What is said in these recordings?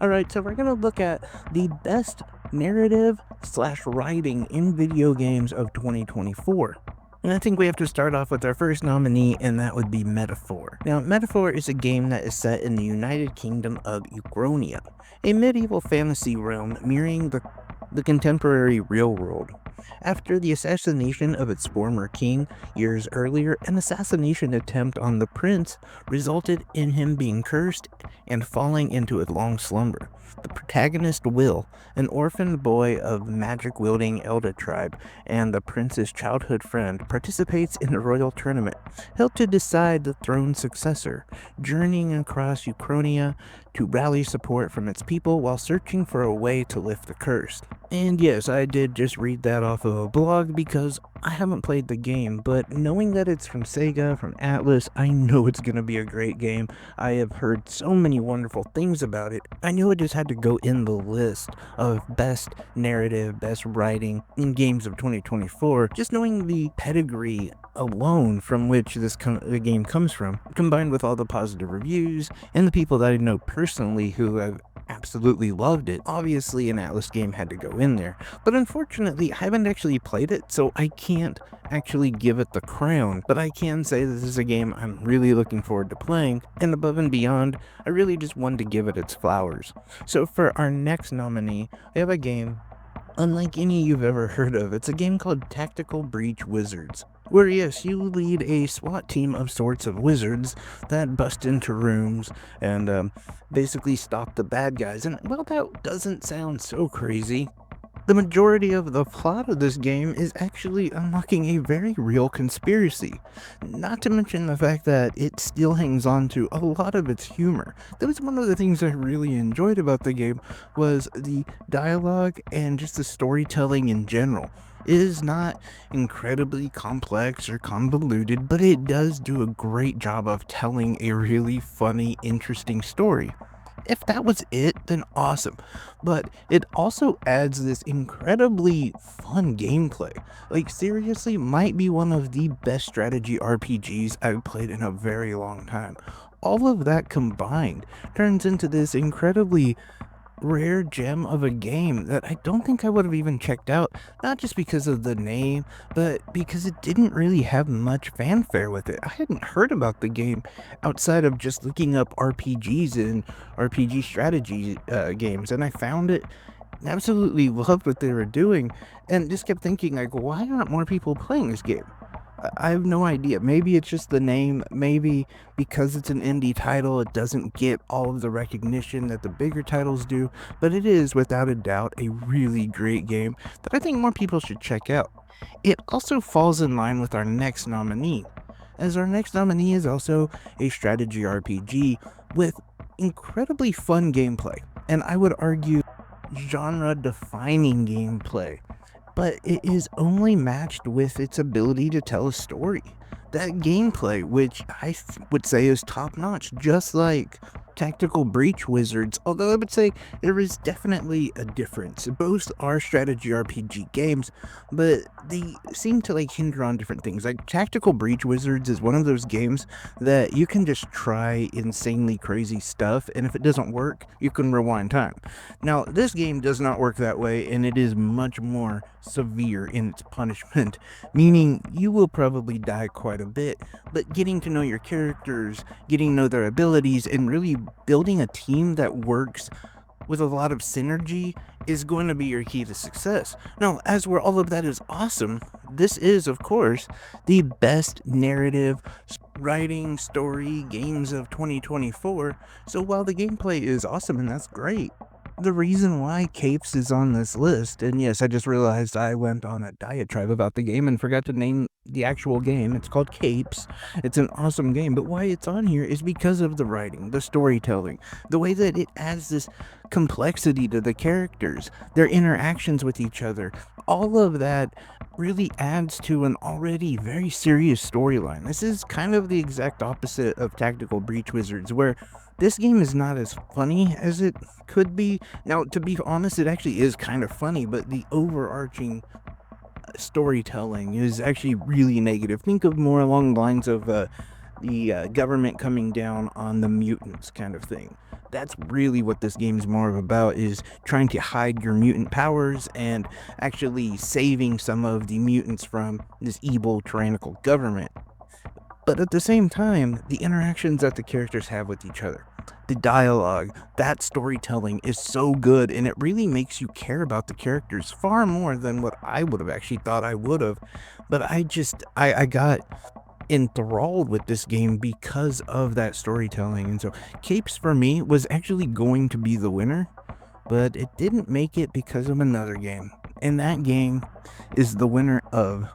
Alright, so we're gonna look at the best narrative slash writing in video games of 2024. And I think we have to start off with our first nominee, and that would be Metaphor. Now, Metaphor is a game that is set in the United Kingdom of Ukronia, a medieval fantasy realm mirroring the contemporary real world. After the assassination of its former king years earlier, an assassination attempt on the prince resulted in him being cursed and falling into a long slumber. The protagonist, Will, an orphaned boy of magic-wielding Elder tribe and the prince's childhood friend, participates in a royal tournament held to decide the throne's successor, journeying across Ukronia to rally support from its people while searching for a way to lift the curse. And yes, I did just read that off of a blog because I haven't played the game, but knowing that it's from Sega, from Atlas, I know it's going to be a great game. I have heard so many wonderful things about it. I knew it just had to go in the list of best narrative, best writing in games of 2024. Just knowing the pedigree alone from which the game comes from, combined with all the positive reviews and the people that I know personally who have absolutely loved it. Obviously, an Atlas game had to go in there, but unfortunately, I haven't actually played it, so I can't actually give it the crown, but I can say that this is a game I'm really looking forward to playing, and above and beyond, I really just wanted to give it its flowers. So for our next nominee, we have a game unlike any you've ever heard of. It's a game called Tactical Breach Wizards, where yes, you lead a SWAT team of sorts of wizards that bust into rooms and basically stop the bad guys. And well, that doesn't sound so crazy. The majority of the plot of this game is actually unlocking a very real conspiracy, not to mention the fact that it still hangs on to a lot of its humor. That was one of the things I really enjoyed about the game, was the dialogue and just the storytelling in general. It is not incredibly complex or convoluted, but it does do a great job of telling a really funny, interesting story. If that was it, then awesome. But it also adds this incredibly fun gameplay. Like, seriously, might be one of the best strategy RPGs I've played in a very long time. All of that combined turns into this incredibly rare gem of a game that I don't think I would have even checked out, not just because of the name, but because it didn't really have much fanfare with it. I hadn't heard about the game outside of just looking up RPGs and RPG strategy games, and I found it, absolutely loved what they were doing, and just kept thinking, like, why aren't more people playing this game? I have no idea. Maybe it's just the name. Maybe because it's an indie title, it doesn't get all of the recognition that the bigger titles do. But it is, without a doubt, a really great game that I think more people should check out. It also falls in line with our next nominee, as our next nominee is also a strategy RPG with incredibly fun gameplay, and I would argue genre-defining gameplay, but it is only matched with its ability to tell a story. That gameplay, which would say is top notch, just like Tactical Breach Wizards, although I would say there is definitely a difference. Both are strategy RPG games, but they seem to like hinder on different things. Like Tactical Breach Wizards is one of those games that you can just try insanely crazy stuff, and if it doesn't work, you can rewind time. Now, this game does not work that way, and it is much more severe in its punishment, meaning you will probably die quite a bit, but getting to know your characters, getting to know their abilities, and really building a team that works with a lot of synergy is going to be your key to success. Now, as where all of that is awesome, this is, of course, the best narrative writing story games of 2024. So while the gameplay is awesome and that's great, the reason why Capes is on this list, and yes, I just realized I went on a diatribe about the game and forgot to name the actual game. It's called Capes. It's an awesome game, but why it's on here is because of the writing, the storytelling, the way that it adds this complexity to the characters, their interactions with each other. All of that really adds to an already very serious storyline. This is kind of the exact opposite of Tactical Breach Wizards, where this game is not as funny as it could be. Now, to be honest, it actually is kind of funny, but the overarching storytelling is actually really negative. Think of more along the lines of the government coming down on the mutants kind of thing. That's really what this game's more of about, is trying to hide your mutant powers and actually saving some of the mutants from this evil tyrannical government. But at the same time, the interactions that the characters have with each other, the dialogue, that storytelling is so good, and it really makes you care about the characters far more than what I would have actually thought I would have. But I got enthralled with this game because of that storytelling. And so Capes for me was actually going to be the winner, but it didn't make it because of another game. And that game is the winner of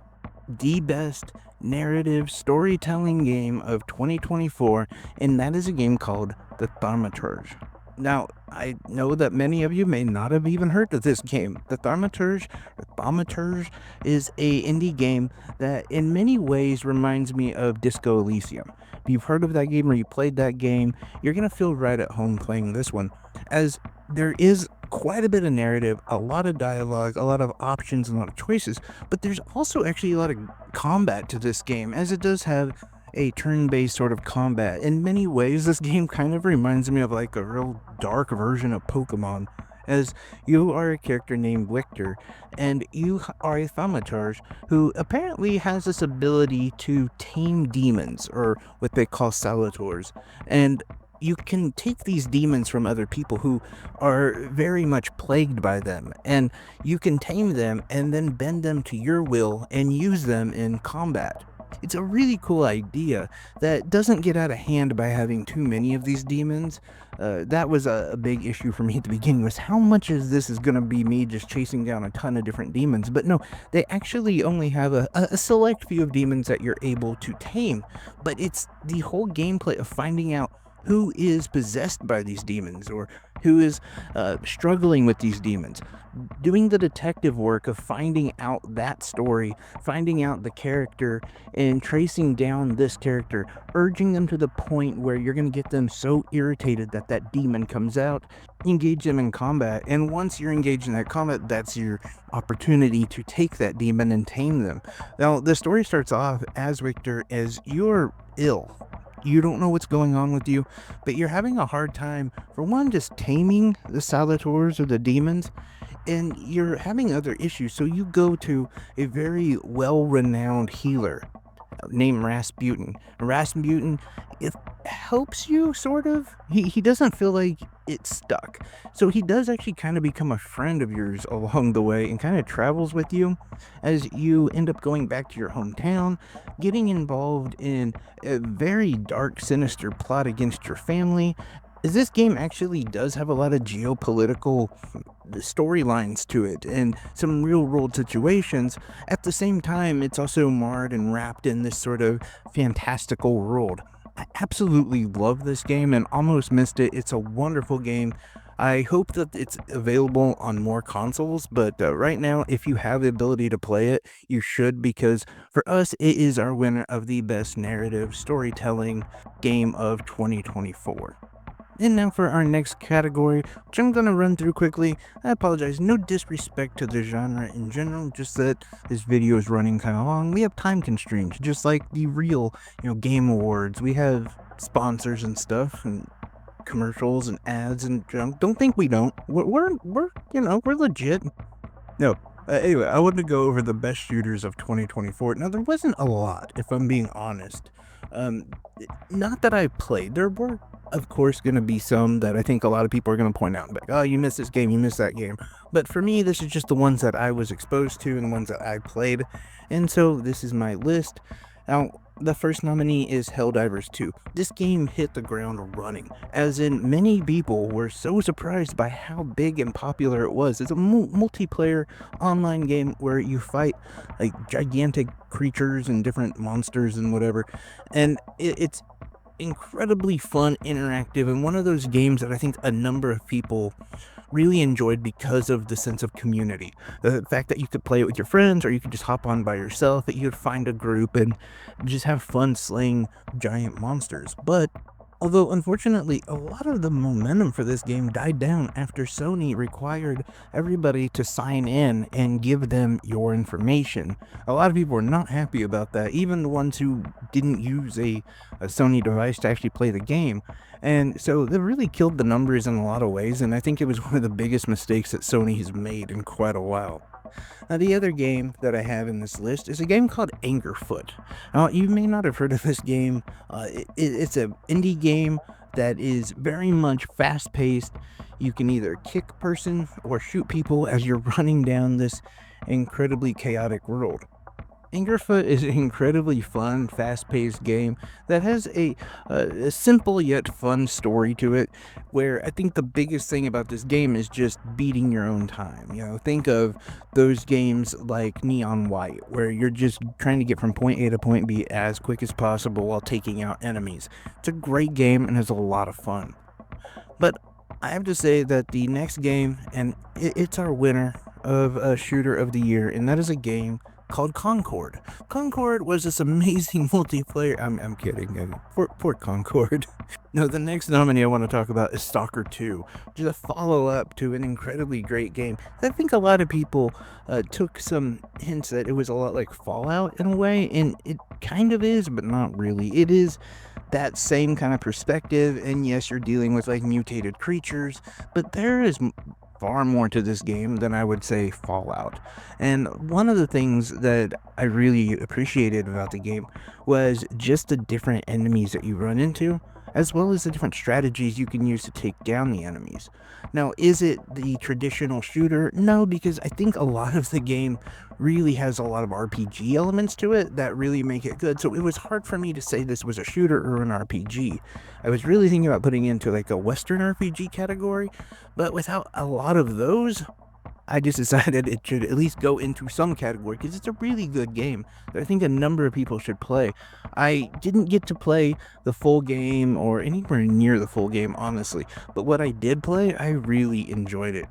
the best narrative storytelling game of 2024, and that is a game called The Thaumaturge. Now, I know that many of you may not have even heard of this game. The Thaumaturge is a indie game that in many ways reminds me of Disco Elysium. If you've heard of that game or you played that game, you're going to feel right at home playing this one, as there is quite a bit of narrative, a lot of dialogue, a lot of options, and a lot of choices, but there's also actually a lot of combat to this game, as it does have a turn-based sort of combat. In many ways, this game kind of reminds me of like a real dark version of Pokemon, as you are a character named Victor, and you are a thaumaturge who apparently has this ability to tame demons, or what they call salators, and you can take these demons from other people who are very much plagued by them, and you can tame them and then bend them to your will and use them in combat. It's a really cool idea that doesn't get out of hand by having too many of these demons. That was a big issue for me at the beginning, was how much of this is going to be me just chasing down a ton of different demons. But no, they actually only have a select few of demons that you're able to tame. But it's the whole gameplay of finding out who is possessed by these demons, or who is struggling with these demons. Doing the detective work of finding out that story, finding out the character, and tracing down this character, urging them to the point where you're going to get them so irritated that that demon comes out, engage them in combat, and once you're engaged in that combat, that's your opportunity to take that demon and tame them. Now, the story starts off as Victor, as you're ill. You don't know what's going on with you, but you're having a hard time, for one, just taming the salators or the demons, and you're having other issues. So you go to a very well-renowned healer named Rasputin. Rasputin, it helps you, sort of. He doesn't feel like it's stuck. So he does actually kind of become a friend of yours along the way and kind of travels with you as you end up going back to your hometown, getting involved in a very dark, sinister plot against your family. As this game actually does have a lot of geopolitical storylines to it and some real world situations. At the same time, it's also marred and wrapped in this sort of fantastical world. I absolutely love this game and almost missed it. It's a wonderful game. I hope that it's available on more consoles, but right now, if you have the ability to play it, you should, because for us, it is our winner of the best narrative storytelling game of 2024. And now for our next category, which I'm going to run through quickly. I apologize, no disrespect to the genre in general, just that this video is running kind of long. We have time constraints, just like the real, game awards. We have sponsors and stuff, and commercials and ads and junk. Don't think we don't. We're legit. No. Anyway, I wanted to go over the best shooters of 2024. Now, there wasn't a lot, if I'm being honest. Um, Not that I played. There were, of course, going to be some that I think a lot of people are going to point out and be like, oh, you missed this game, you missed that game. But for me, this is just the ones that I was exposed to and the ones that I played. And so this is my list. Now, the first nominee is Helldivers 2. This game hit the ground running, as in many people were so surprised by how big and popular it was. It's a multiplayer online game where you fight like gigantic creatures and different monsters and whatever, and it's incredibly fun, interactive, and one of those games that I think a number of people really enjoyed because of the sense of community. The fact that you could play it with your friends, or you could just hop on by yourself, that you would find a group and just have fun slaying giant monsters. But Although, unfortunately, a lot of the momentum for this game died down after Sony required everybody to sign in and give them your information. A lot of people were not happy about that, even the ones who didn't use a Sony device to actually play the game. And so that really killed the numbers in a lot of ways, and I think it was one of the biggest mistakes that Sony has made in quite a while. Now, the other game that I have in this list is a game called Angerfoot. Now, you may not have heard of this game. It's an indie game that is very much fast paced. You can either kick person or shoot people as you're running down this incredibly chaotic world. Angerfoot is an incredibly fun, fast-paced game that has a simple yet fun story to it. Where I think the biggest thing about this game is just beating your own time. Think of those games like Neon White, where you're just trying to get from point A to point B as quick as possible while taking out enemies. It's a great game and has a lot of fun. But I have to say that the next game, and it's our winner of a Shooter of the Year, and that is a game called Concord. Concord was this amazing multiplayer. I'm kidding. Poor Concord. No, the next nominee I want to talk about is Stalker 2, which is a follow up to an incredibly great game. I think a lot of people took some hints that it was a lot like Fallout in a way, and it kind of is, but not really. It is that same kind of perspective, and yes, you're dealing with like mutated creatures, but there is far more to this game than I would say Fallout. And one of the things that I really appreciated about the game was just the different enemies that you run into, as well as the different strategies you can use to take down the enemies. Now, is it the traditional shooter? No, because I think a lot of the game really has a lot of RPG elements to it that really make it good. So it was hard for me to say this was a shooter or an RPG. I was really thinking about putting it into like a Western RPG category, but without a lot of those, I just decided it should at least go into some category because it's a really good game that I think a number of people should play. I didn't get to play the full game or anywhere near the full game, honestly, but what I did play, I really enjoyed it.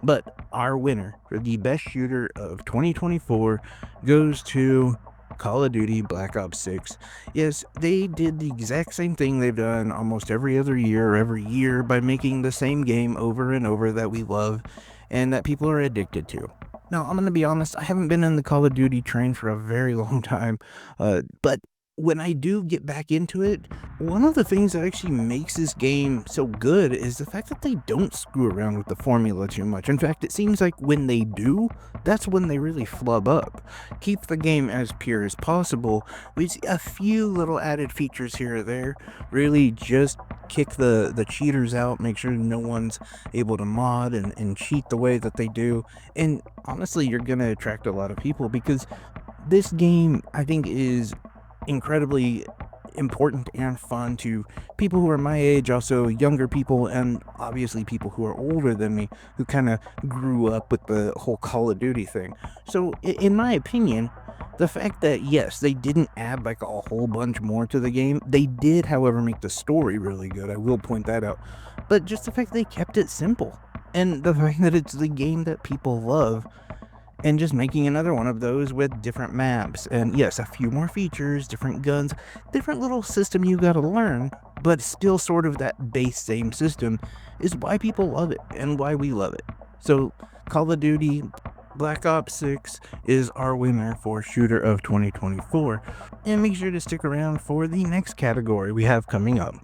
But our winner for the best shooter of 2024 goes to Call of Duty Black Ops 6. Yes, they did the exact same thing they've done almost every other year or every year by making the same game over and over that we love and that people are addicted to. Now, I'm going to be honest, I haven't been in the Call of Duty train for a very long time, but when I do get back into it, one of the things that actually makes this game so good is the fact that they don't screw around with the formula too much. In fact, it seems like when they do, that's when they really flub up. Keep the game as pure as possible with a few little added features here or there. Really just kick the cheaters out, make sure no one's able to mod and cheat the way that they do. And honestly, you're going to attract a lot of people because this game, I think, is incredibly important and fun to people who are my age, also younger people, and obviously people who are older than me who kind of grew up with the whole Call of Duty thing. So, in my opinion, the fact that yes, they didn't add like a whole bunch more to the game, they did, however, make the story really good. I will point that out. But just the fact they kept it simple and the fact that it's the game that people love and just making another one of those with different maps. And yes, a few more features, different guns, different little system you gotta learn, but still sort of that base same system is why people love it and why we love it. So, Call of Duty Black Ops 6 is our winner for Shooter of 2024. And make sure to stick around for the next category we have coming up.